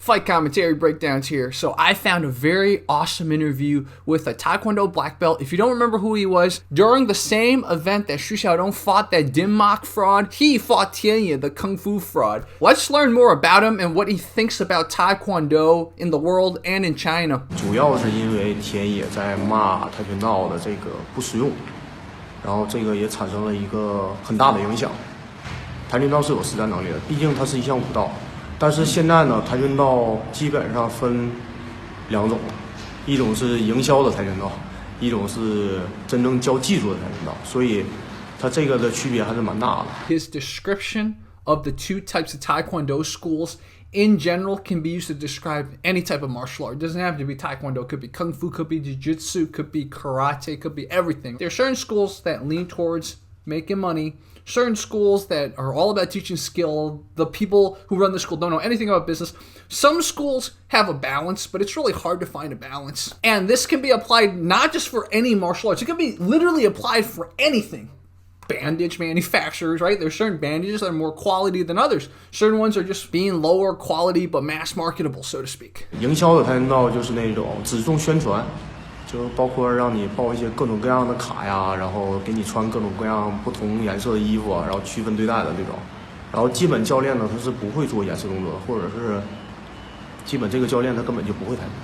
Fight commentary breakdowns here. So I found a very awesome interview with a Taekwondo black belt. If you don't remember who he was, during the same event that Xu Xiaodong fought that Denmark fraud, he fought Tianye, the Kung Fu fraud. Let's learn more about him and what he thinks about Taekwondo in the world and in China. 主要是因为Tianye在骂跆拳道的这个不实用，然后这个也产生了一个很大的影响。跆拳道是有实战能力的，毕竟它是一项武道。 但是现在呢，跆拳道基本上分两种，一种是营销的跆拳道，一种是真正教技术的跆拳道，所以它这个的区别还是蛮大的。His description of the two types of Taekwondo schools in general can be used to describe any type of martial art. It doesn't have to be Taekwondo. It could be Kung Fu, could be Jiu-Jitsu, could be Karate, could be everything. There are certain schools that lean towards making money. Certain schools that are all about teaching skill. The people who run the school don't know anything about business. Some schools have a balance, but it's really hard to find a balance. And this can be applied not just for any martial arts. It can be literally applied for anything. Bandage manufacturers, right? There's certain bandages that are more quality than others. Certain ones are just being lower quality but mass marketable, so to speak. 营销的跆拳道就是那种只重宣传。 就包括让你报一些各种各样的卡呀，然后给你穿各种各样不同颜色的衣服啊，然后区分对待的这种。然后基本教练呢，他是不会做演示动作，或者是基本这个教练他根本就不会跆拳道。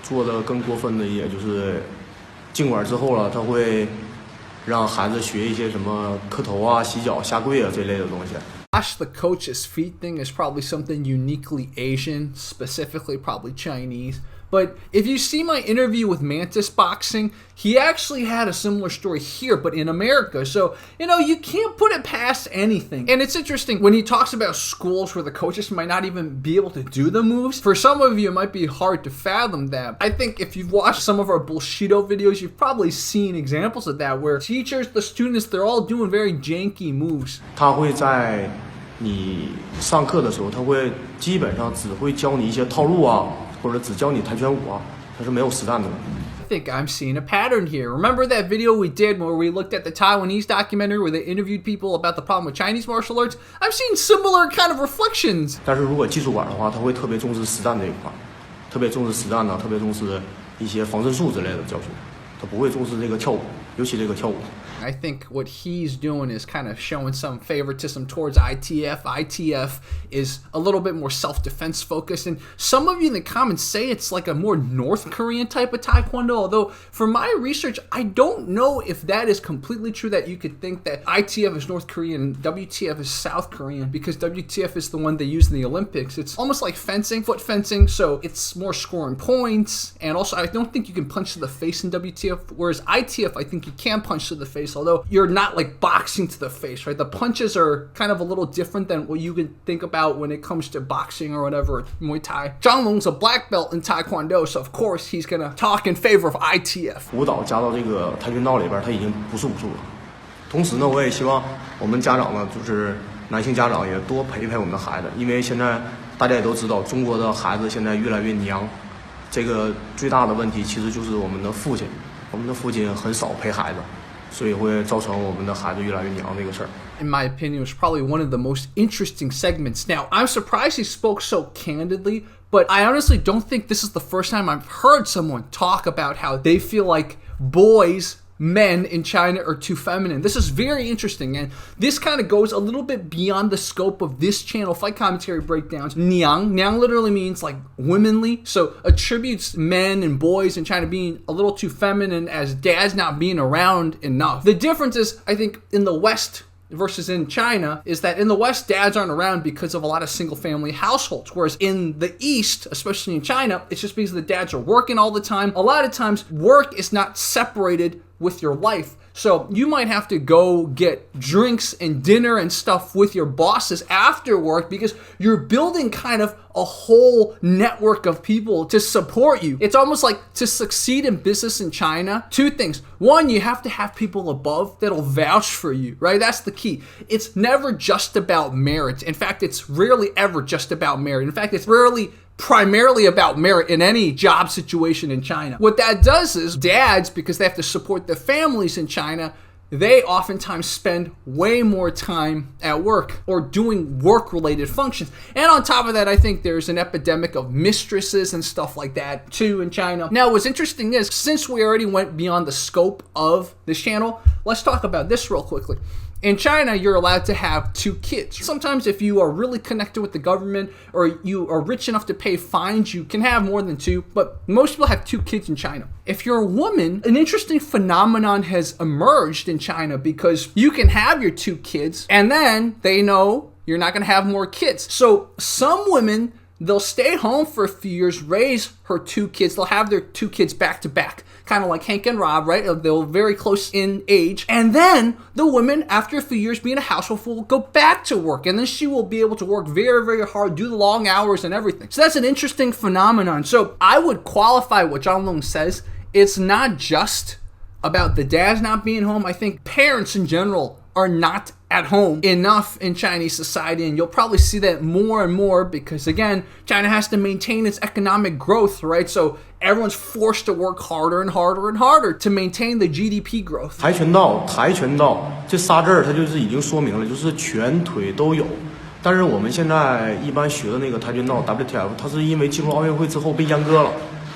做的更过分的，也就是进馆之后了，他会让孩子学一些什么磕头啊、洗脚、下跪啊这类的东西。 Wash the coach's feet thing is probably something uniquely Asian, specifically probably Chinese. But if you see my interview with Mantis Boxing, he actually had a similar story here, but in America. So, you know, you can't put it past anything. And it's interesting when he talks about schools where the coaches might not even be able to do the moves. For some of you, it might be hard to fathom that. I think if you've watched some of our Bullshido videos, you've probably seen examples of that where teachers, the students, they're all doing very janky moves. 他会在你上课的时候，他会基本上只会教你一些套路啊。 或者只教你跆拳舞啊，它是没有实战的。I think I'm seeing a pattern here. Remember that video we did where we looked at the Taiwanese documentary where they interviewed people about the problem with Chinese martial arts? I'm seeing similar kind of reflections. 但是如果技术馆的话，他会特别重视实战这一块，特别重视实战呢，特别重视一些防身术之类的教学，他不会重视这个跳舞，尤其这个跳舞。 I think what he's doing is kind of showing some favoritism towards ITF. ITF is a little bit more self-defense focused. And some of you in the comments say it's like a more North Korean type of Taekwondo. Although from my research, I don't know if that is completely true, that you could think that ITF is North Korean and WTF is South Korean, because WTF is the one they use in the Olympics. It's almost like fencing, foot fencing. So it's more scoring points. And also, I don't think you can punch to the face in WTF. Whereas ITF, I think you can punch to the face. Although you're not like boxing to the face, right? The punches are kind of a little different than what you can think about when it comes to boxing or whatever, Muay Thai. Zhang Long's a black belt in Taekwondo, so of course he's gonna talk in favor of ITF. 舞蹈加到这个跆拳道里边，它已经不是武术了。同时呢，我也希望我们家长呢，就是男性家长也多陪陪我们的孩子，因为现在大家也都知道，中国的孩子现在越来越娘。这个最大的问题其实就是我们的父亲，我们的父亲很少陪孩子。 所以会造成我们的孩子越来越娘这个事儿。 In my opinion, it was probably one of the most interesting segments. Now, I'm surprised he spoke so candidly, but I honestly don't think this is the first time I've heard someone talk about how they feel like men in China are too feminine. This is very interesting, and this kind of goes a little bit beyond the scope of this channel, Fight Commentary Breakdowns. Niang literally means like womanly, so attributes men and boys in China being a little too feminine as dads not being around enough. The difference is, I think, in the West versus in China is that in the West, dads aren't around because of a lot of single-family households. Whereas in the East, especially in China, it's just because the dads are working all the time. A lot of times, work is not separated with your life. So you might have to go get drinks and dinner and stuff with your bosses after work because you're building kind of a whole network of people to support you. It's almost like to succeed in business in China, two things. One, you have to have people above that'll vouch for you, right? That's the key. It's never just about merit. In fact, it's rarely ever just about merit. In fact, it's rarely primarily about merit in any job situation in China. What that does is dads, because they have to support their families in China, they oftentimes spend way more time at work or doing work-related functions. And on top of that, I think there's an epidemic of mistresses and stuff like that too in China. Now, what's interesting is, since we already went beyond the scope of this channel, let's talk about this real quickly. In China, you're allowed to have 2 kids. Sometimes if you are really connected with the government or you are rich enough to pay fines, you can have more than 2, but most people have 2 kids in China. If you're a woman, an interesting phenomenon has emerged in China because you can have your 2 kids and then they know you're not gonna have more kids. So some women, they'll stay home for a few years, raise her 2 kids. They'll have their 2 kids back to back, kind of like Hank and Rob, right? They're very close in age. And then the woman, after a few years being a housewife, will go back to work. And then she will be able to work very, very hard, do the long hours and everything. So that's an interesting phenomenon. So I would qualify what Zhang Long says. It's not just about the dads not being home. I think parents in general are not at home enough in Chinese society, and you'll probably see that more and more because, again, China has to maintain its economic growth, right? So everyone's forced to work harder and harder and harder to maintain the GDP growth. 跆拳道这仨字儿，它就是已经说明了，就是拳腿都有。但是我们现在一般学的那个跆拳道 WTF， 它是因为进入奥运会之后被阉割了，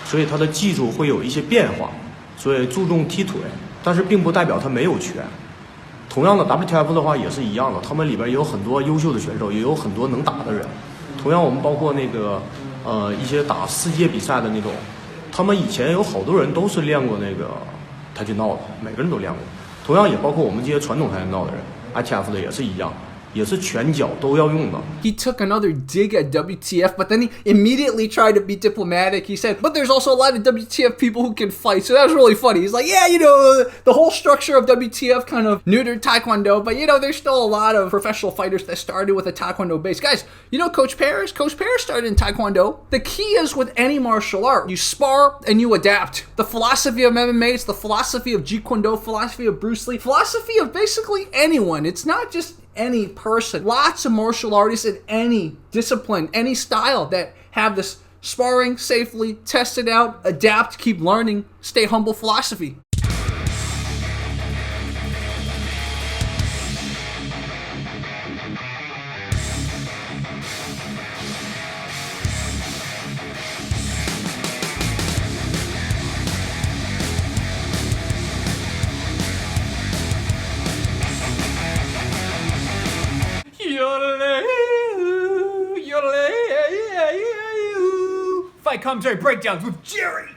所以它的技术会有一些变化，所以注重踢腿，但是并不代表它没有拳。同样的 WTF 的话也是一样的，他们里边也有很多优秀的选手，也有很多能打的人。同样，我们包括那个一些打世界比赛的那种，他们以前有好多人都是练过那个跆拳道的，每个人都练过。同样也包括我们这些传统跆拳道的人 ，ITF 的也是一样。也是拳脚都要用的。 He took another dig at WTF, but then he immediately tried to be diplomatic. He said, but there's also a lot of WTF people who can fight. So that was really funny. He's like, yeah, you know, the whole structure of WTF kind of neutered Taekwondo, but you know, there's still a lot of professional fighters that started with a Taekwondo base. Guys, you know Coach Paris? Coach Paris started in Taekwondo. The key is with any martial art, you spar and you adapt. The philosophy of MMA, it's the philosophy of Jeet Kune Do, philosophy of Bruce Lee, philosophy of basically anyone. It's not just any person. Lots of martial artists in any discipline, any style that have this sparring safely, test it out, adapt, keep learning, stay humble philosophy. Fight commentary breakdowns with Jerry.